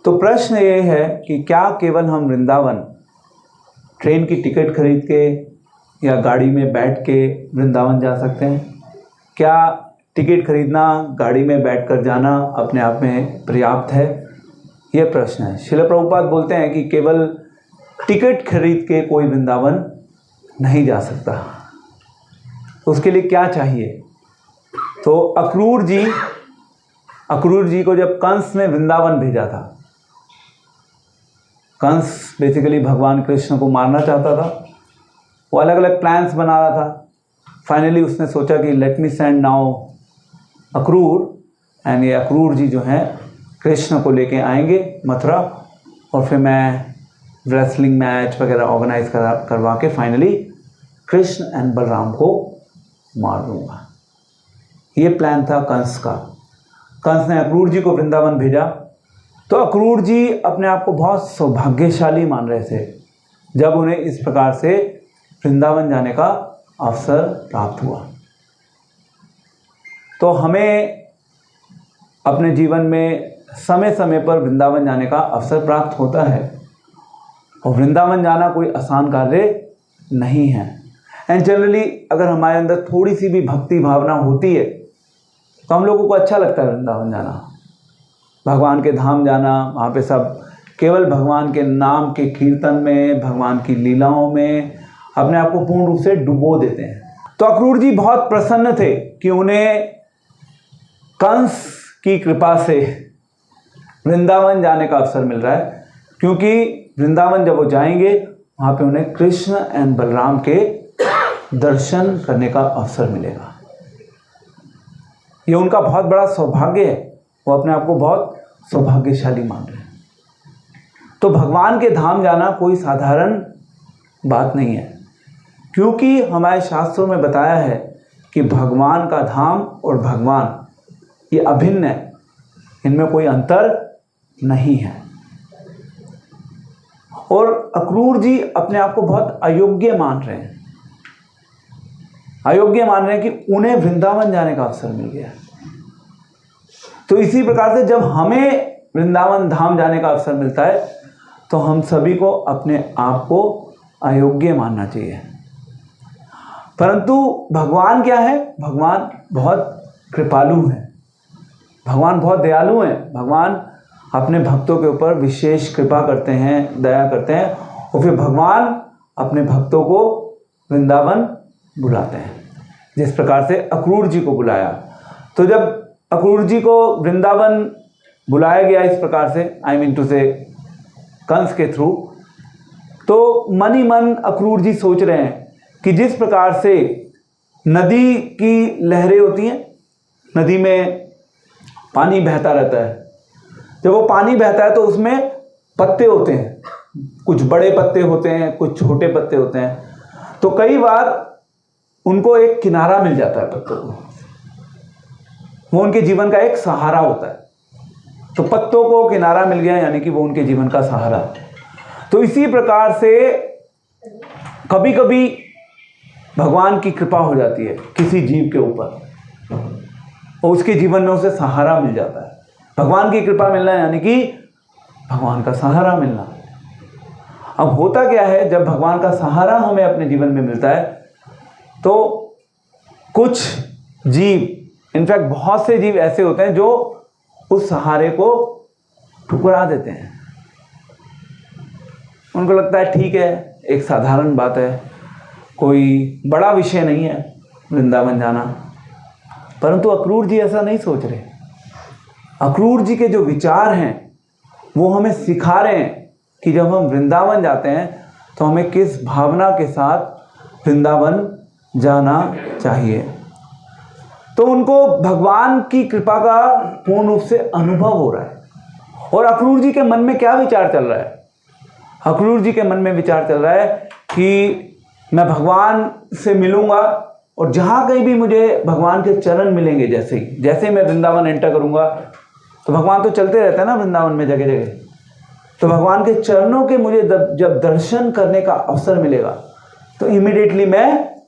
तो प्रश्न ये है कि क्या केवल हम वृंदावन ट्रेन की टिकट खरीद के या गाड़ी में बैठ के वृंदावन जा सकते हैं? क्या टिकट खरीदना, गाड़ी में बैठकर जाना अपने आप में पर्याप्त है? यह प्रश्न है। श्रील प्रभुपाद बोलते हैं कि केवल टिकट खरीद के कोई वृंदावन नहीं जा सकता। उसके लिए क्या चाहिए? तो अक्रूर जी को जब कंस ने वृंदावन भेजा था, कंस बेसिकली भगवान कृष्ण को मारना चाहता था। वो अलग अलग प्लान्स बना रहा था। फाइनली उसने सोचा कि let me send now Akrur, and ये अक्रूर जी जो हैं कृष्ण को लेके आएंगे मथुरा, और फिर मैं रेसलिंग मैच वगैरह ऑर्गेनाइज करवा के फाइनली कृष्ण एंड बलराम को मार दूंगा। ये प्लान था कंस का। कंस ने अक्रूर जी को वृंदावन भेजा, तो अक्रूर जी अपने आप को बहुत सौभाग्यशाली मान रहे थे जब उन्हें इस प्रकार से वृंदावन जाने का अवसर प्राप्त हुआ। तो हमें अपने जीवन में समय समय पर वृंदावन जाने का अवसर प्राप्त होता है, और वृंदावन जाना कोई आसान कार्य नहीं है। एंड जनरली अगर हमारे अंदर थोड़ी सी भी भक्ति भावना होती है तो हम लोगों को अच्छा लगता है वृंदावन जाना, भगवान के धाम जाना। वहाँ पे सब केवल भगवान के नाम के कीर्तन में, भगवान की लीलाओं में अपने आप को पूर्ण रूप से डुबो देते हैं। तो अक्रूर जी बहुत प्रसन्न थे कि उन्हें कंस की कृपा से वृंदावन जाने का अवसर मिल रहा है, क्योंकि वृंदावन जब वो जाएंगे वहाँ पे उन्हें कृष्ण एंड बलराम के दर्शन करने का अवसर मिलेगा। ये उनका बहुत बड़ा सौभाग्य है। वो अपने आप को बहुत सौभाग्यशाली मान रहे हैं। तो भगवान के धाम जाना कोई साधारण बात नहीं है, क्योंकि हमारे शास्त्रों में बताया है कि भगवान का धाम और भगवान ये अभिन्न है, इनमें कोई अंतर नहीं है। और अक्रूर जी अपने आप को बहुत अयोग्य मान रहे हैं, अयोग्य मान रहे हैं कि उन्हें वृंदावन जाने का अवसर मिल गया। तो इसी प्रकार से जब हमें वृंदावन धाम जाने का अवसर मिलता है तो हम सभी को अपने आप को अयोग्य मानना चाहिए। परंतु भगवान क्या है? भगवान बहुत कृपालु हैं, भगवान बहुत दयालु हैं। भगवान अपने भक्तों के ऊपर विशेष कृपा करते हैं, दया करते हैं, और फिर भगवान अपने भक्तों को वृंदावन बुलाते हैं, जिस प्रकार से अक्रूर जी को बुलाया। तो जब अक्रूर जी को वृंदावन बुलाया गया इस प्रकार से, आई मीन टू से कंस के थ्रू, तो मन ही मन अक्रूर जी सोच रहे हैं कि जिस प्रकार से नदी की लहरें होती हैं, नदी में पानी बहता रहता है, जब वो पानी बहता है तो उसमें पत्ते होते हैं, कुछ बड़े पत्ते होते हैं, कुछ छोटे पत्ते होते हैं। तो कई बार उनको एक किनारा मिल जाता है पत्तों को, वो उनके जीवन का एक सहारा होता है। तो पत्तों को किनारा मिल गया, यानी कि वो उनके जीवन का सहारा। तो इसी प्रकार से कभी कभी भगवान की कृपा हो जाती है किसी जीव के ऊपर, और उसके जीवन में उसे सहारा मिल जाता है। भगवान की कृपा मिलना यानी कि भगवान का सहारा मिलना। अब होता क्या है, जब भगवान का सहारा हमें अपने जीवन में मिलता है तो कुछ जीव, इनफैक्ट बहुत से जीव ऐसे होते हैं जो उस सहारे को ठुकरा देते हैं। उनको लगता है ठीक है, एक साधारण बात है, कोई बड़ा विषय नहीं है वृंदावन जाना। परंतु अक्रूर जी ऐसा नहीं सोच रहे। अक्रूर जी के जो विचार हैं वो हमें सिखा रहे हैं कि जब हम वृंदावन जाते हैं तो हमें किस भावना के साथ वृंदावन जाना चाहिए। तो उनको भगवान की कृपा का पूर्ण रूप से अनुभव हो रहा है। और अक्रूर जी के मन में क्या विचार चल रहा है? अक्रूर जी के मन में विचार चल रहा है कि मैं भगवान से मिलूंगा, और जहाँ कहीं भी मुझे भगवान के चरण मिलेंगे, जैसे मैं वृंदावन एंटर करूंगा, तो भगवान तो चलते रहते हैं ना वृंदावन में जगह जगह, तो भगवान के चरणों के मुझे जब दर्शन करने का अवसर मिलेगा तो इमीडिएटली मैं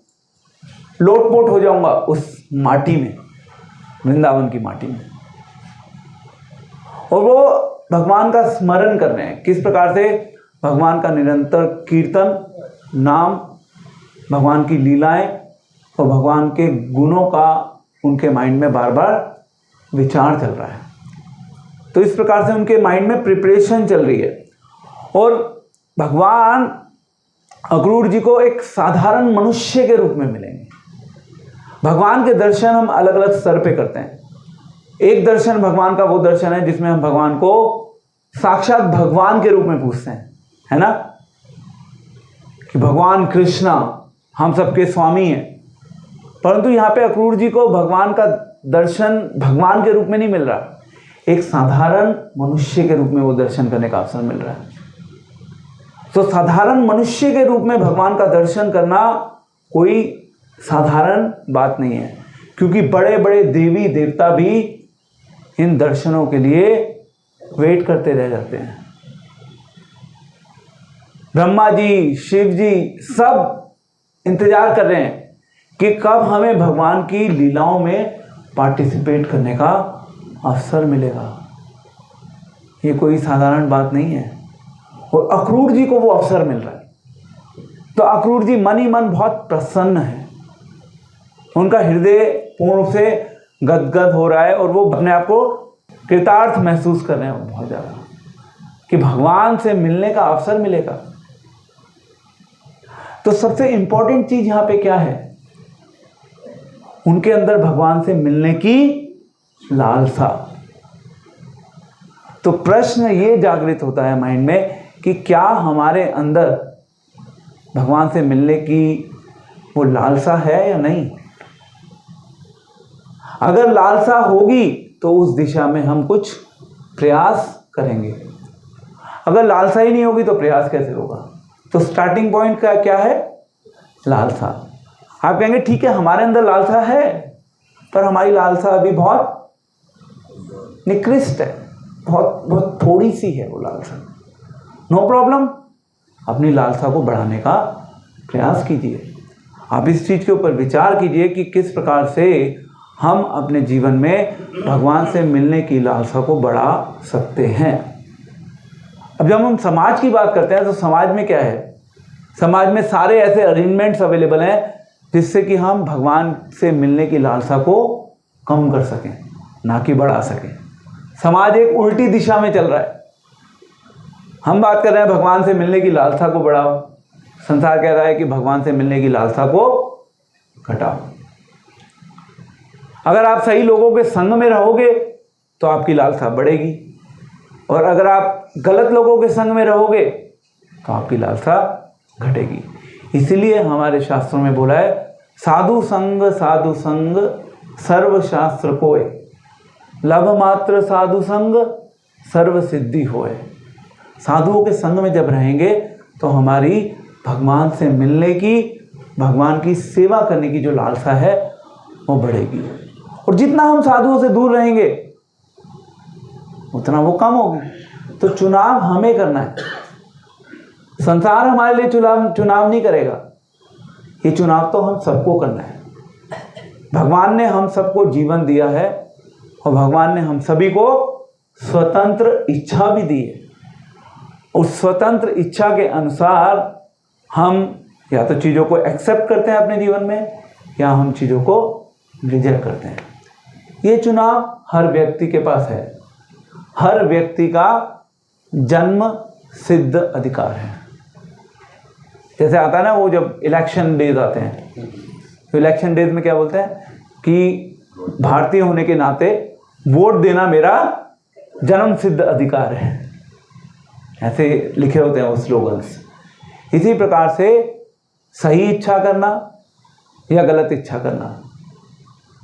लोटपोट हो जाऊंगा उस माटी में, वृंदावन की माटी में। और वो भगवान का स्मरण कर रहे हैं, किस प्रकार से भगवान का निरंतर कीर्तन, नाम, भगवान की लीलाएं और भगवान के गुणों का उनके माइंड में बार बार विचार चल रहा है। तो इस प्रकार से उनके माइंड में प्रिपरेशन चल रही है। और भगवान अक्रूर जी को एक साधारण मनुष्य के रूप में मिलेंगे। भगवान के दर्शन हम अलग अलग स्तर पे करते हैं। एक दर्शन भगवान का वो दर्शन है जिसमें हम भगवान को साक्षात भगवान के रूप में पूछते हैं, है ना, कि भगवान कृष्णा हम सबके स्वामी हैं। परंतु यहाँ पे अक्रूर जी को भगवान का दर्शन भगवान के रूप में नहीं मिल रहा, एक साधारण मनुष्य के रूप में वो दर्शन करने का अवसर मिल रहा है। तो साधारण मनुष्य के रूप में भगवान का दर्शन करना कोई साधारण बात नहीं है, क्योंकि बड़े बड़े देवी देवता भी इन दर्शनों के लिए वेट करते रह जाते हैं। ब्रह्मा जी, शिव जी सब इंतजार कर रहे हैं कि कब हमें भगवान की लीलाओं में पार्टिसिपेट करने का अवसर मिलेगा। ये कोई साधारण बात नहीं है और अक्रूर जी को वो अवसर मिल रहा है। तो अक्रूर जी मन ही मन बहुत प्रसन्न है, उनका हृदय पूर्ण रूप से गदगद हो रहा है और वो अपने आप को कृतार्थ महसूस कर रहे हैं बहुत ज़्यादा कि भगवान से मिलने का अवसर मिलेगा। तो सबसे इंपॉर्टेंट चीज यहां पे क्या है, उनके अंदर भगवान से मिलने की लालसा। तो प्रश्न ये जागृत होता है माइंड में कि क्या हमारे अंदर भगवान से मिलने की वो लालसा है या नहीं। अगर लालसा होगी तो उस दिशा में हम कुछ प्रयास करेंगे, अगर लालसा ही नहीं होगी तो प्रयास कैसे होगा। तो स्टार्टिंग पॉइंट का क्या है, लालसा। आप कहेंगे ठीक है हमारे अंदर लालसा है, पर हमारी लालसा अभी बहुत निकृष्ट है, बहुत बहुत थोड़ी सी है वो लालसा। नो प्रॉब्लम, अपनी लालसा को बढ़ाने का प्रयास कीजिए। आप इस चीज के ऊपर विचार कीजिए कि किस प्रकार से हम अपने जीवन में भगवान से मिलने की लालसा को बढ़ा सकते हैं। अब जब हम समाज की बात करते हैं तो समाज में क्या है, समाज में सारे ऐसे अरेंजमेंट्स अवेलेबल हैं जिससे कि हम भगवान से मिलने की लालसा को कम कर सकें, ना कि बढ़ा सकें। समाज एक उल्टी दिशा में चल रहा है। हम बात कर रहे हैं भगवान से मिलने की लालसा को बढ़ाओ, संसार कह रहा है कि भगवान से मिलने की लालसा को घटाओ। अगर आप सही लोगों के संग में रहोगे तो आपकी लालसा बढ़ेगी, और अगर आप गलत लोगों के संग में रहोगे तो आपकी लालसा घटेगी। इसीलिए हमारे शास्त्रों में बोला है, साधु संग सर्व शास्त्र कोय, लभ मात्र साधु संग सर्व सिद्धि होए। साधुओं के संग में जब रहेंगे तो हमारी भगवान से मिलने की, भगवान की सेवा करने की जो लालसा है वो बढ़ेगी। और जितना हम साधुओं से दूर रहेंगे उतना वो कम होगी। तो चुनाव हमें करना है, संसार हमारे लिए चुनाव नहीं करेगा, ये चुनाव तो हम सबको करना है। भगवान ने हम सबको जीवन दिया है और भगवान ने हम सभी को स्वतंत्र इच्छा भी दी है। उस स्वतंत्र इच्छा के अनुसार हम या तो चीज़ों को एक्सेप्ट करते हैं अपने जीवन में, या हम चीज़ों को रिजेक्ट करते हैं। ये चुनाव हर व्यक्ति के पास है, हर व्यक्ति का जन्म सिद्ध अधिकार है। जैसे आता है ना वो जब इलेक्शन डेज आते हैं, तो इलेक्शन डेज में क्या बोलते हैं कि भारतीय होने के नाते वोट देना मेरा जन्म सिद्ध अधिकार है, ऐसे लिखे होते हैं वो स्लोगन्स। इसी प्रकार से सही इच्छा करना या गलत इच्छा करना,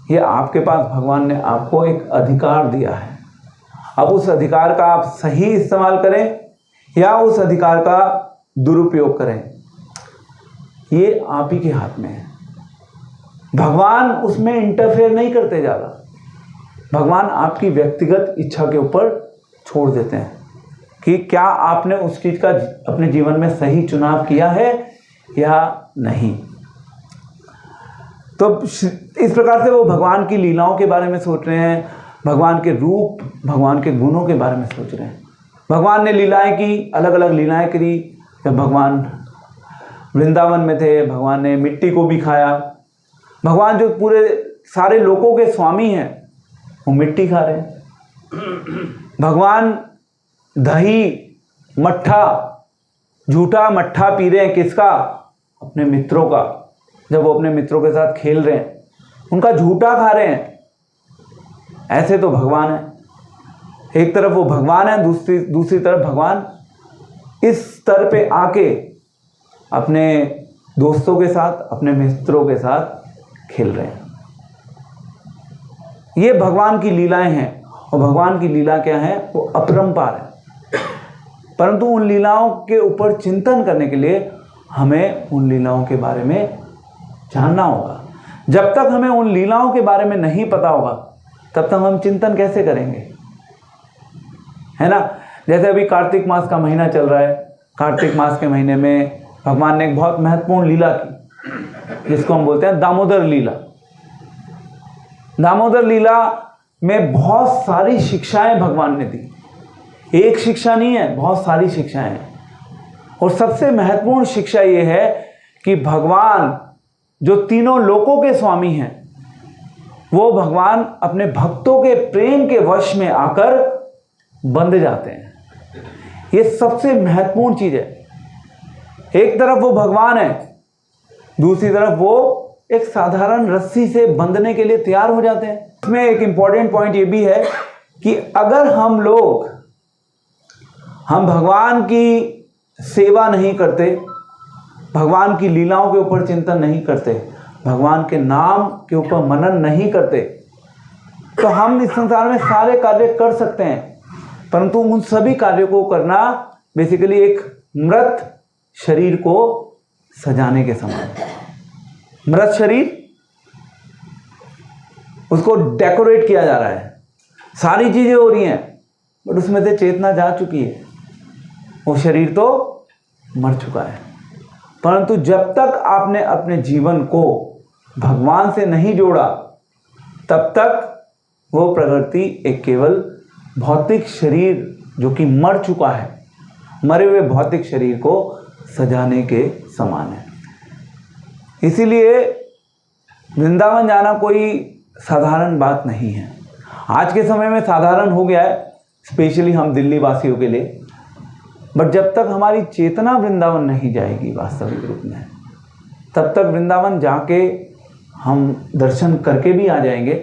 ये आपके पास भगवान ने आपको एक अधिकार दिया है। अब उस अधिकार का आप सही इस्तेमाल करें या उस अधिकार का दुरुपयोग करें, ये आप ही के हाथ में है। भगवान उसमें इंटरफेयर नहीं करते ज़्यादा, भगवान आपकी व्यक्तिगत इच्छा के ऊपर छोड़ देते हैं कि क्या आपने उस चीज़ का अपने जीवन में सही चुनाव किया है या नहीं। तो इस प्रकार से वो भगवान की लीलाओं के बारे में सोच रहे हैं, भगवान के रूप, भगवान के गुणों के बारे में सोच रहे हैं। भगवान ने लीलाएं की, अलग अलग लीलाएं करी। जब भगवान वृंदावन में थे, भगवान ने मिट्टी को भी खाया। भगवान जो पूरे सारे लोगों के स्वामी हैं, वो मिट्टी खा रहे हैं। भगवान दही मट्ठा, झूठा मट्ठा पी रहे हैं, किसका? अपने मित्रों का। जब वो अपने मित्रों के साथ खेल रहे हैं, उनका झूठा खा रहे हैं। ऐसे तो भगवान है। एक तरफ वो भगवान है, दूसरी तरफ भगवान इस स्तर पे आके अपने दोस्तों के साथ, अपने मित्रों के साथ खेल रहे हैं। ये भगवान की लीलाएं हैं। और भगवान की लीला क्या है? वो अपरंपार है। परंतु उन लीलाओं के ऊपर चिंतन करने के लिए हमें उन लीलाओं के बारे में जानना होगा। जब तक हमें उन लीलाओं के बारे में नहीं पता होगा, तब तक हम चिंतन कैसे करेंगे? है ना? जैसे अभी कार्तिक मास का महीना चल रहा है। कार्तिक मास के महीने में भगवान ने एक बहुत महत्वपूर्ण लीला की, जिसको हम बोलते हैं दामोदर लीला। दामोदर लीला में बहुत सारी शिक्षाएं भगवान ने दी। एक शिक्षा नहीं है, बहुत सारी शिक्षाएं हैं। और सबसे महत्वपूर्ण शिक्षा यह है कि भगवान जो तीनों लोकों के स्वामी हैं, वो भगवान अपने भक्तों के प्रेम के वश में आकर बंध जाते हैं। ये सबसे महत्वपूर्ण चीज है। एक तरफ वो भगवान है, दूसरी तरफ वो एक साधारण रस्सी से बंधने के लिए तैयार हो जाते हैं। इसमें एक इंपॉर्टेंट पॉइंट ये भी है कि अगर हम भगवान की सेवा नहीं करते, भगवान की लीलाओं के ऊपर चिंतन नहीं करते, भगवान के नाम के ऊपर मनन नहीं करते, तो हम इस संसार में सारे कार्य कर सकते हैं, परंतु उन सभी कार्यों को करना बेसिकली एक मृत शरीर को सजाने के समान। मृत शरीर, उसको डेकोरेट किया जा रहा है, सारी चीजें हो रही हैं, बट उसमें से चेतना जा चुकी है, वो शरीर तो मर चुका है। परंतु जब तक आपने अपने जीवन को भगवान से नहीं जोड़ा, तब तक वो प्रकृति एक केवल भौतिक शरीर जो कि मर चुका है, मरे हुए भौतिक शरीर को सजाने के समान है। इसीलिए वृंदावन जाना कोई साधारण बात नहीं है। आज के समय में साधारण हो गया है, स्पेशली हम दिल्ली वासियों के लिए, बट जब तक हमारी चेतना वृंदावन नहीं जाएगी वास्तविक रूप में, तब तक वृंदावन जाके हम दर्शन करके भी आ जाएंगे,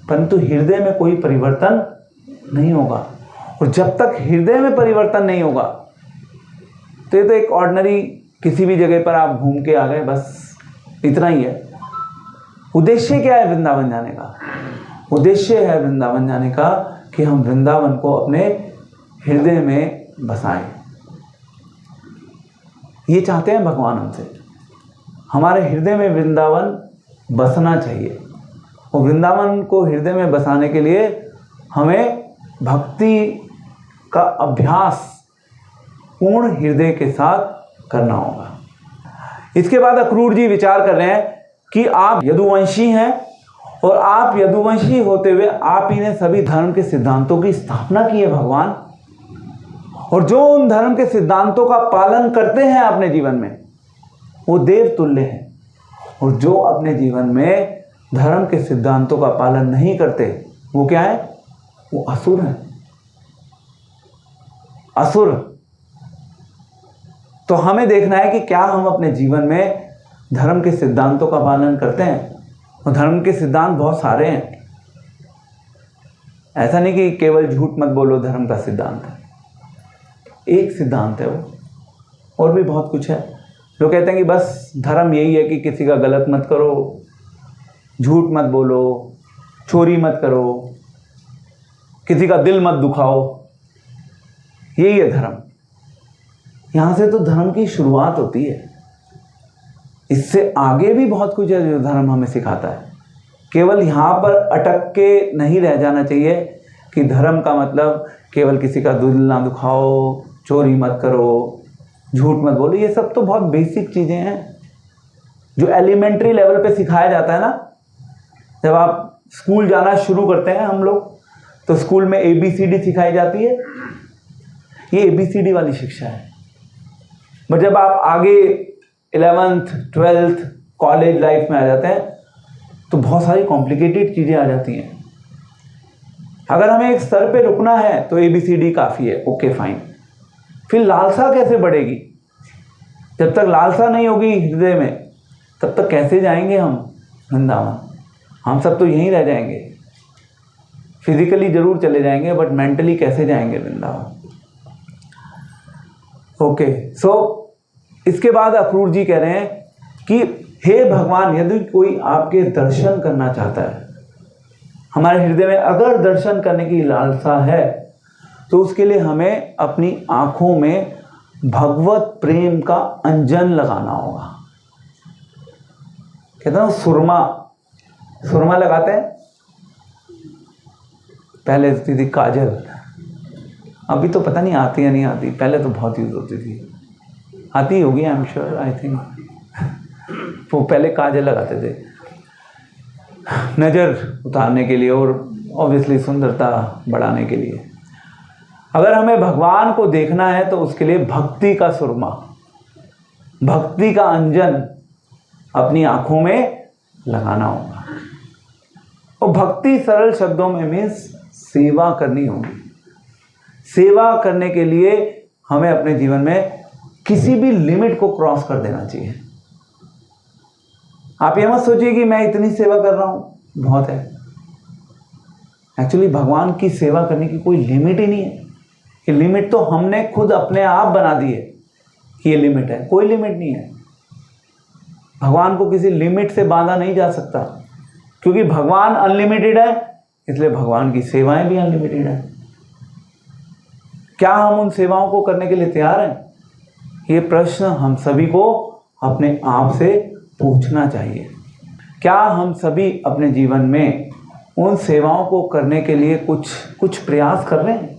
परंतु हृदय में कोई परिवर्तन नहीं होगा। और जब तक हृदय में परिवर्तन नहीं होगा, तो ये तो एक ऑर्डिनरी किसी भी जगह पर आप घूम के आ गए, बस इतना ही है। उद्देश्य क्या है वृंदावन जाने का? उद्देश्य है वृंदावन जाने का कि हम वृंदावन को अपने हृदय में बसाएं। ये चाहते हैं भगवान हमसे, हमारे हृदय में वृंदावन बसना चाहिए। और वृंदावन को हृदय में बसाने के लिए हमें भक्ति का अभ्यास पूर्ण हृदय के साथ करना होगा। इसके बाद अक्रूर जी विचार कर रहे हैं कि आप यदुवंशी हैं, और आप यदुवंशी होते हुए आप ही ने सभी धर्म के सिद्धांतों की स्थापना की है भगवान, और जो उन धर्म के सिद्धांतों का पालन करते हैं अपने जीवन में, वो देव तुल्य हैं। और जो अपने जीवन में धर्म के सिद्धांतों का पालन नहीं करते, वो क्या है? वो असुर हैं। असुर। तो हमें देखना है कि क्या हम अपने जीवन में धर्म के सिद्धांतों का पालन करते हैं। और धर्म के सिद्धांत बहुत सारे हैं, ऐसा नहीं कि केवल झूठ मत बोलो धर्म का सिद्धांत है, एक सिद्धांत है वो, और भी बहुत कुछ है। जो कहते हैं कि बस धर्म यही है कि किसी का गलत मत करो, झूठ मत बोलो, चोरी मत करो, किसी का दिल मत दुखाओ, यही है धर्म। यहां से तो धर्म की शुरुआत होती है। इससे आगे भी बहुत कुछ है जो धर्म हमें सिखाता है। केवल यहां पर अटक के नहीं रह जाना चाहिए कि धर्म का मतलब केवल किसी का दिल ना दुखाओ, चोरी मत करो, झूठ मत बोलो। ये सब तो बहुत बेसिक चीजें हैं जो एलिमेंट्री लेवल पे सिखाया जाता है ना। जब आप स्कूल जाना शुरू करते हैं हम लोग, तो स्कूल में ABCD सिखाई जाती है। ये ABCD वाली शिक्षा है। बट जब आप आगे 11th 12th कॉलेज लाइफ में आ जाते हैं तो बहुत सारी कॉम्प्लिकेटेड चीज़ें आ जाती हैं। अगर हमें एक स्तर पे रुकना है तो ABCD काफ़ी है, ओके फाइन। फिर लालसा कैसे बढ़ेगी? जब तक लालसा नहीं होगी हृदय में तब तक कैसे जाएंगे हम वृंदावन? हम सब तो यहीं रह जाएंगे। फिजिकली जरूर चले जाएंगे बट मेंटली कैसे जाएंगे वृंदावन? ओके, सो इसके बाद अक्रूर जी कह रहे हैं कि हे भगवान, यदि कोई आपके दर्शन करना चाहता है, हमारे हृदय में अगर दर्शन करने की लालसा है तो उसके लिए हमें अपनी आंखों में भगवत प्रेम का अंजन लगाना होगा। कहते हैं सुरमा लगाते हैं, पहले होती थी काजल, अभी तो पता नहीं आती या नहीं आती, पहले तो बहुत यूज होती थी। आती होगी, I am sure, I think. वो पहले काजल लगाते थे नज़र उतारने के लिए और ऑब्वियसली सुंदरता बढ़ाने के लिए। अगर हमें भगवान को देखना है तो उसके लिए भक्ति का सुरमा, भक्ति का अंजन अपनी आंखों में लगाना होगा। और भक्ति सरल शब्दों में मीन्स सेवा करनी होगी। सेवा करने के लिए हमें अपने जीवन में किसी भी लिमिट को क्रॉस कर देना चाहिए। आप ये मत सोचिए कि मैं इतनी सेवा कर रहा हूं बहुत है। एक्चुअली भगवान की सेवा करने की कोई लिमिट ही नहीं है। ये लिमिट तो हमने खुद अपने आप बना दी है कि ये लिमिट है, कोई लिमिट नहीं है। भगवान को किसी लिमिट से बांधा नहीं जा सकता, क्योंकि भगवान अनलिमिटेड है, इसलिए भगवान की सेवाएं भी अनलिमिटेड है। क्या हम उन सेवाओं को करने के लिए तैयार हैं? ये प्रश्न हम सभी को अपने आप से पूछना चाहिए। क्या हम सभी अपने जीवन में उन सेवाओं को करने के लिए कुछ प्रयास कर रहे हैं?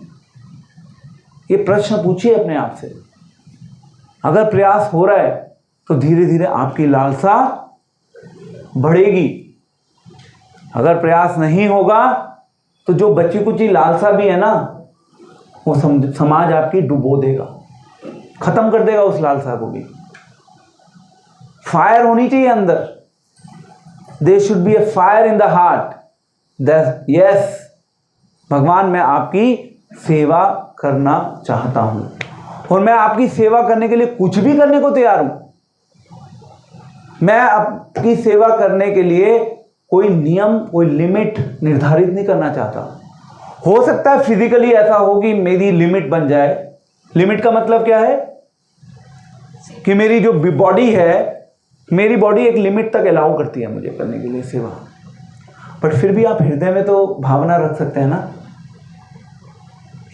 ये प्रश्न पूछिए अपने आप से। अगर प्रयास हो रहा है तो धीरे धीरे आपकी लालसा बढ़ेगी। अगर प्रयास नहीं होगा तो जो बची कुची लालसा भी है ना, वो समाज आपकी डुबो देगा, खत्म कर देगा उस लालसा को भी। फायर होनी चाहिए अंदर। There should be a fire in the heart that yes भगवान, मैं आपकी सेवा करना चाहता हूं और मैं आपकी सेवा करने के लिए कुछ भी करने को तैयार हूं। मैं आपकी सेवा करने के लिए कोई नियम, कोई लिमिट निर्धारित नहीं करना चाहता। हो सकता है फिजिकली ऐसा हो कि मेरी लिमिट बन जाए। लिमिट का मतलब क्या है कि मेरी जो बॉडी है, मेरी बॉडी एक लिमिट तक अलाउ करती है मुझे करने के लिए सेवा। बट फिर भी आप हृदय में तो भावना रख सकते हैं ना।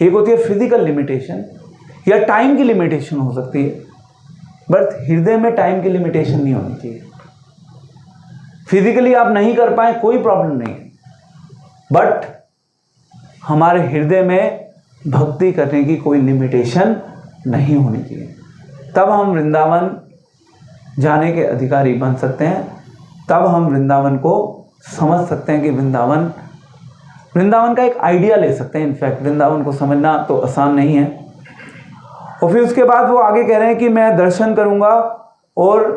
एक होती है फिजिकल लिमिटेशन या टाइम की लिमिटेशन हो सकती है, बट हृदय में टाइम की लिमिटेशन नहीं होनी चाहिए। फिजिकली आप नहीं कर पाए कोई प्रॉब्लम नहीं है, बट हमारे हृदय में भक्ति करने की कोई लिमिटेशन नहीं होनी चाहिए। तब हम वृंदावन जाने के अधिकारी बन सकते हैं। तब हम वृंदावन को समझ सकते हैं कि वृंदावन का एक आइडिया ले सकते हैं। इनफैक्ट वृंदावन को समझना तो आसान नहीं है। और फिर उसके बाद वो आगे कह रहे हैं कि मैं दर्शन करूंगा और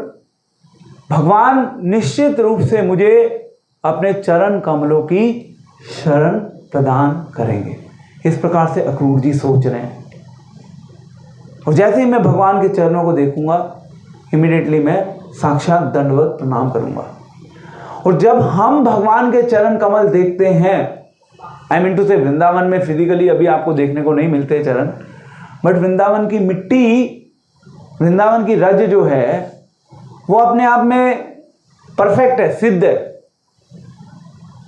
भगवान निश्चित रूप से मुझे अपने चरण कमलों की शरण प्रदान करेंगे। इस प्रकार से अक्रूर जी सोच रहे हैं। और जैसे ही मैं भगवान के चरणों को देखूंगा, इमीडिएटली मैं साक्षात दंडवत प्रणाम करूंगा। और जब हम भगवान के चरण कमल देखते हैं, आई मीन टू से वृंदावन में फिजिकली अभी आपको देखने को नहीं मिलते चरण, बट वृंदावन की मिट्टी, वृंदावन की रज जो है वो अपने आप में परफेक्ट है, सिद्ध है।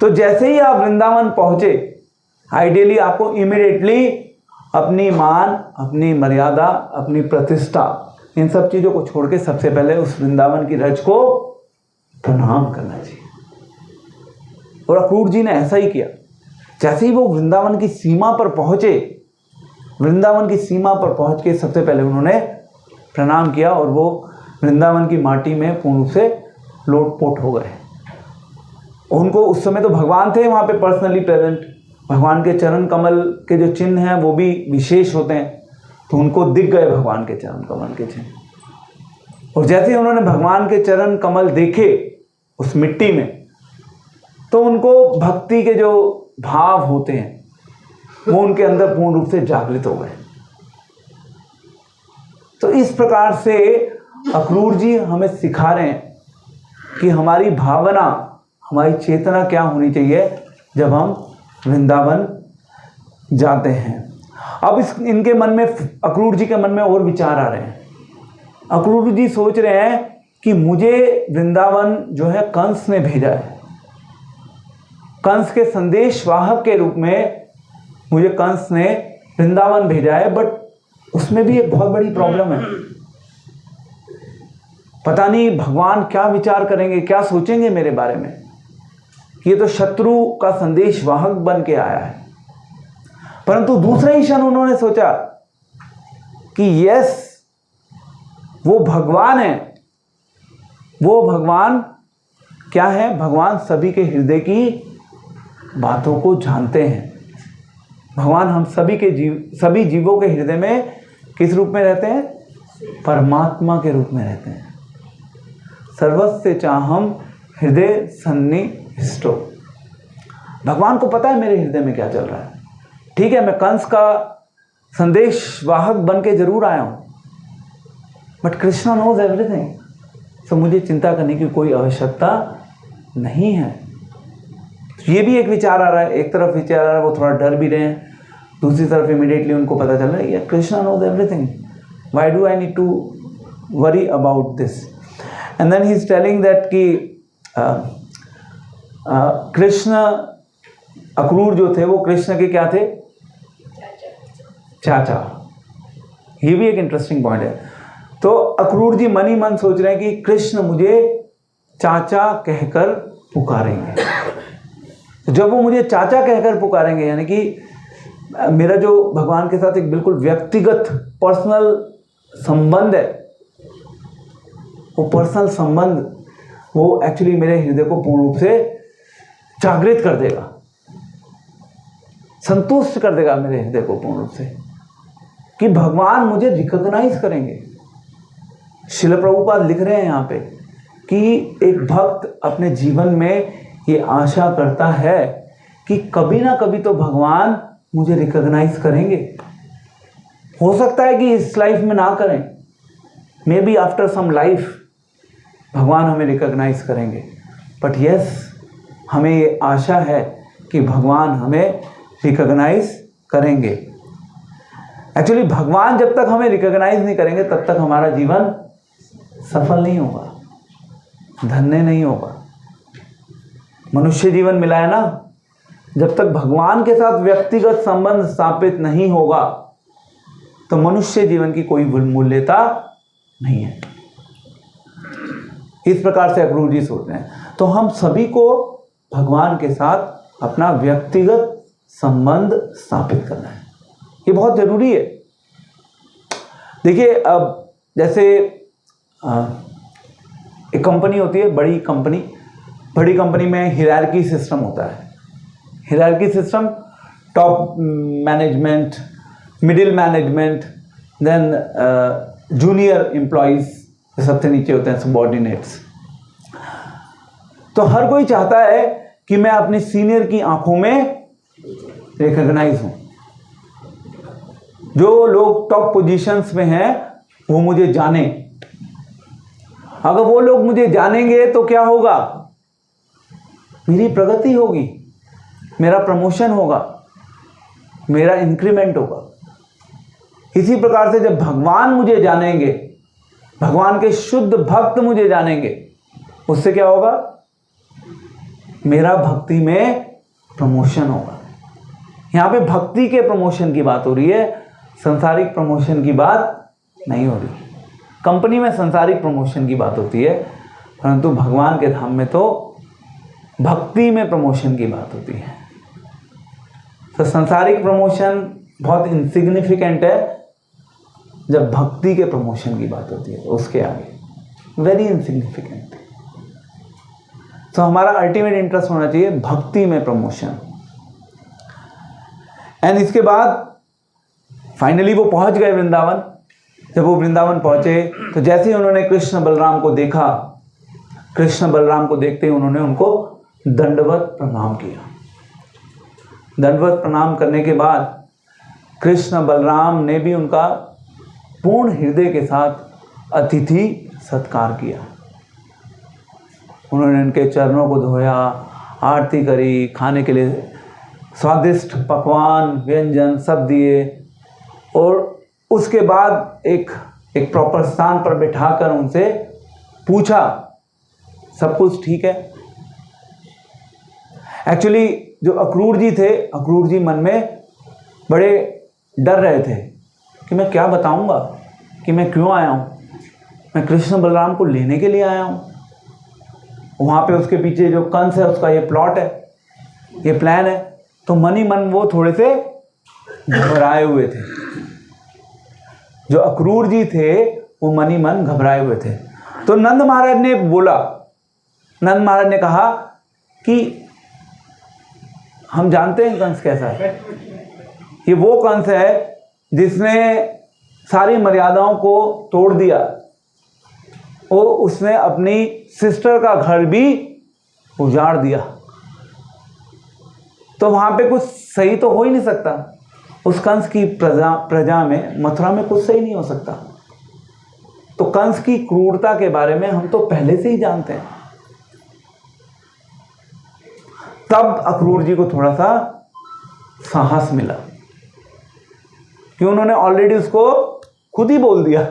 तो जैसे ही आप वृंदावन पहुंचे, आइडियली आपको इमीडिएटली अपनी मान, अपनी मर्यादा, अपनी प्रतिष्ठा, इन सब चीजों को छोड़ के सबसे पहले उस वृंदावन की रज को प्रणाम करना चाहिए। और अक्रूर जी ने ऐसा ही किया। जैसे ही वो वृंदावन की सीमा पर पहुंचे, वृंदावन की सीमा पर पहुंच के सबसे पहले उन्होंने प्रणाम किया और वो वृंदावन की माटी में पूर्ण रूप से लोटपोट हो गए। उनको उस समय तो भगवान थे वहाँ पे पर्सनली प्रेजेंट। भगवान के चरण कमल के जो चिन्ह हैं वो भी विशेष होते हैं। तो उनको दिख गए भगवान के चरण कमल के चिन्ह। और जैसे ही उन्होंने भगवान के चरण कमल देखे उस मिट्टी में, तो उनको भक्ति के जो भाव होते हैं वो उनके अंदर पूर्ण रूप से जागृत हो गए। तो इस प्रकार से अक्रूर जी हमें सिखा रहे हैं कि हमारी भावना, हमारी चेतना क्या होनी चाहिए जब हम वृंदावन जाते हैं। अब इनके मन में, अक्रूर जी के मन में और विचार आ रहे हैं। अक्रूर जी सोच रहे हैं कि मुझे वृंदावन जो है कंस ने भेजा है, कंस के संदेश वाहक के रूप में मुझे कंस ने वृंदावन भेजा है। बट उसमें भी एक बहुत बड़ी प्रॉब्लम है। पता नहीं भगवान क्या विचार करेंगे, क्या सोचेंगे मेरे बारे में। ये तो शत्रु का संदेश वाहक बन के आया है। परंतु दूसरे ही क्षण उन्होंने सोचा कि यस, वो भगवान है। वो भगवान क्या है? भगवान सभी के हृदय की बातों को जानते हैं। भगवान हम सभी जीवों के हृदय में किस रूप में रहते हैं? परमात्मा के रूप में रहते हैं। सर्वस्य चाहम हृदय सन्निविष्टो। भगवान को पता है मेरे हृदय में क्या चल रहा है। ठीक है, मैं कंस का संदेश वाहक बन के जरूर आया हूं, बट कृष्णा नोज एवरीथिंग। सो मुझे चिंता करने की कोई आवश्यकता नहीं है। ये भी एक विचार आ रहा है। एक तरफ विचार आ रहा है, वो थोड़ा डर भी रहे हैं, दूसरी तरफ इमीडिएटली उनको पता चल रहा है यार, Krishna knows everything, why do I need to worry about this. And then he is telling that कि कृष्ण, अक्रूर जो थे वो कृष्ण के क्या थे? चाचा। ये भी एक इंटरेस्टिंग पॉइंट है। तो अक्रूर जी मन ही मन सोच रहे हैं कि कृष्ण मुझे चाचा कहकर पुकारेंगे। तो जब वो मुझे चाचा कहकर पुकारेंगे, यानी कि मेरा जो भगवान के साथ एक बिल्कुल व्यक्तिगत पर्सनल संबंध है, वो पर्सनल संबंध वो एक्चुअली मेरे हृदय को पूर्ण रूप से जागृत कर देगा, संतुष्ट कर देगा मेरे हृदय को पूर्ण रूप से, कि भगवान मुझे रिकॉग्नाइज करेंगे। श्रील प्रभुपाद लिख रहे हैं यहाँ पे कि एक भक्त अपने जीवन में ये आशा करता है कि कभी ना कभी तो भगवान मुझे रिकॉग्नाइज करेंगे। हो सकता है कि इस लाइफ में ना करें, maybe after some life भगवान हमें रिकॉग्नाइज करेंगे, बट यस, हमें ये आशा है कि भगवान हमें रिकॉग्नाइज करेंगे। एक्चुअली भगवान जब तक हमें रिकॉग्नाइज नहीं करेंगे तब तक हमारा जीवन सफल नहीं होगा, धन्य नहीं होगा। मनुष्य जीवन मिला है ना, जब तक भगवान के साथ व्यक्तिगत संबंध स्थापित नहीं होगा तो मनुष्य जीवन की कोई मूल्यता नहीं है। इस प्रकार से अक्रूर जी सोच रहे हैं। तो हम सभी को भगवान के साथ अपना व्यक्तिगत संबंध स्थापित करना है, ये बहुत जरूरी है। देखिए, अब जैसे एक कंपनी होती है, बड़ी कंपनी में हिरार्की सिस्टम होता है। Hierarchy system, top management, middle management, then junior employees, सबसे नीचे होते हैं सबऑर्डिनेट्स। तो हर कोई चाहता है कि मैं अपनी सीनियर की आंखों में रिकॉग्नाइज हूं। जो लोग टॉप पोजीशंस में हैं वो मुझे जाने। अगर वो लोग मुझे जानेंगे तो क्या होगा? मेरी प्रगति होगी, मेरा प्रमोशन होगा, मेरा इंक्रीमेंट होगा। इसी प्रकार से जब भगवान मुझे जानेंगे, भगवान के शुद्ध भक्त मुझे जानेंगे, उससे क्या होगा? मेरा भक्ति में प्रमोशन होगा। यहां पे भक्ति के प्रमोशन की बात हो रही है, संसारिक प्रमोशन की बात नहीं हो रही। कंपनी में संसारिक प्रमोशन की बात होती है, परंतु भगवान के धाम में तो भक्ति में प्रमोशन की बात होती है। तो संसारिक प्रमोशन बहुत इनसिग्निफिकेंट है, जब भक्ति के प्रमोशन की बात होती है तो उसके आगे वेरी इनसिग्निफिकेंट। तो हमारा अल्टीमेट इंटरेस्ट होना चाहिए भक्ति में प्रमोशन। एंड इसके बाद फाइनली वो पहुंच गए वृंदावन। जब वो वृंदावन पहुंचे तो जैसे ही उन्होंने कृष्ण बलराम को देखा, कृष्ण बलराम को देखते ही उन्होंने उनको दंडवत प्रणाम किया। दंडवत प्रणाम करने के बाद कृष्ण बलराम ने भी उनका पूर्ण हृदय के साथ अतिथि सत्कार किया। उन्होंने उनके चरणों को धोया, आरती करी, खाने के लिए स्वादिष्ट पकवान व्यंजन सब दिए, और उसके बाद एक प्रॉपर स्थान पर बिठाकर उनसे पूछा सब कुछ ठीक है। एक्चुअली जो अक्रूर जी थे, अक्रूर जी मन में बड़े डर रहे थे कि मैं क्या बताऊंगा, कि मैं क्यों आया हूँ, मैं कृष्ण बलराम को लेने के लिए आया हूँ। वहाँ पे उसके पीछे जो कंस है उसका ये प्लॉट है, ये प्लान है। तो मन ही मन वो थोड़े से घबराए हुए थे। जो अक्रूर जी थे वो मन ही मन घबराए हुए थे। तो नंद महाराज ने बोला, नंद महाराज ने कहा कि हम जानते हैं कंस कैसा है। ये वो कंस है जिसने सारी मर्यादाओं को तोड़ दिया, और उसने अपनी सिस्टर का घर भी उजाड़ दिया। तो वहां पे कुछ सही तो हो ही नहीं सकता। उस कंस की प्रजा में, मथुरा में कुछ सही नहीं हो सकता। तो कंस की क्रूरता के बारे में हम तो पहले से ही जानते हैं। तब अक्रूर जी को थोड़ा सा साहस मिला कि उन्होंने ऑलरेडी उसको खुद ही बोल दिया।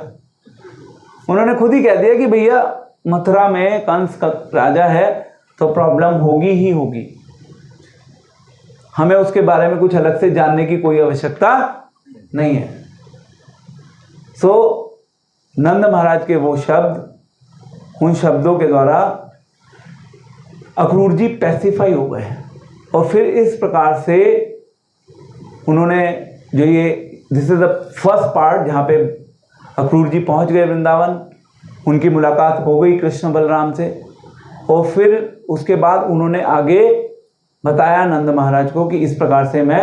उन्होंने खुद ही कह दिया कि भैया मथुरा में कंस का राजा है तो प्रॉब्लम होगी ही होगी, हमें उसके बारे में कुछ अलग से जानने की कोई आवश्यकता नहीं है। सो नंद महाराज के वो शब्द, उन शब्दों के द्वारा अक्रूर जी पैसिफाई हो गए। और फिर इस प्रकार से उन्होंने जो ये this is the first part जहाँ पे अक्रूर जी पहुँच गए वृंदावन, उनकी मुलाकात हो गई कृष्ण बलराम से। और फिर उसके बाद उन्होंने आगे बताया नंद महाराज को कि इस प्रकार से मैं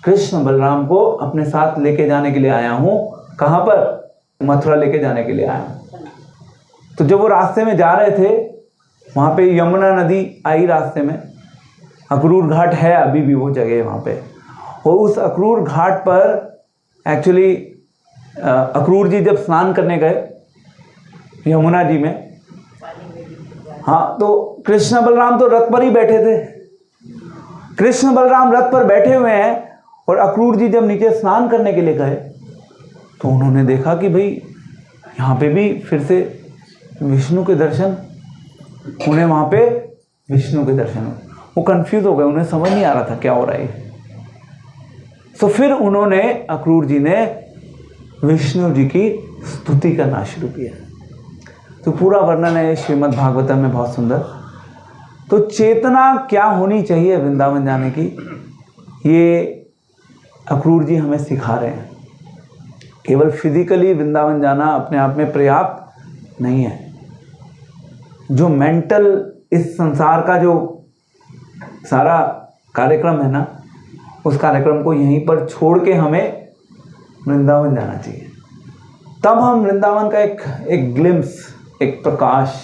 कृष्ण बलराम को अपने साथ लेके जाने के लिए आया हूँ। कहाँ पर? मथुरा लेके जाने के लिए आया हूँ। तो जब वो रास्ते में जा रहे थे, वहाँ पे यमुना नदी आई रास्ते में, अक्रूर घाट है अभी भी वो जगह वहाँ पे। और उस अक्रूर घाट पर एक्चुअली अक्रूर जी जब स्नान करने गए यमुना जी में, हाँ, तो कृष्ण बलराम तो रथ पर ही बैठे थे। कृष्ण बलराम रथ पर बैठे हुए हैं और अक्रूर जी जब नीचे स्नान करने के लिए गए तो उन्होंने देखा कि भाई यहाँ पे भी फिर से विष्णु के दर्शन, उन्हें वहाँ पे विष्णु के दर्शन हुए। वो कंफ्यूज हो गए, उन्हें समझ नहीं आ रहा था क्या हो रहा है। तो फिर उन्होंने, अक्रूर जी ने विष्णु जी की स्तुति करना शुरू किया। तो पूरा वर्णन है श्रीमद् भागवतम में, बहुत सुंदर। तो चेतना क्या होनी चाहिए वृंदावन जाने की, ये अक्रूर जी हमें सिखा रहे हैं। केवल फिजिकली वृंदावन जाना अपने आप में पर्याप्त नहीं है। जो मेंटल, इस संसार का जो सारा कार्यक्रम है ना, उस कार्यक्रम को यहीं पर छोड़ के हमें वृंदावन जाना चाहिए। तब हम वृंदावन का एक ग्लिम्स, एक प्रकाश,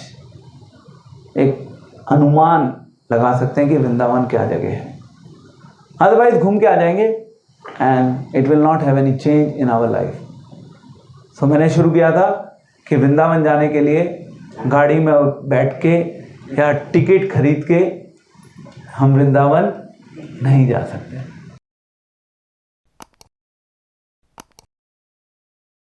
एक अनुमान लगा सकते हैं कि वृंदावन क्या जगह है। अदरवाइज घूम के आ जाएंगे and it will not have any change in our life. So मैंने शुरू किया था कि वृंदावन जाने के लिए गाड़ी में बैठ के या टिकट खरीद के हम वृंदावन नहीं जा सकते।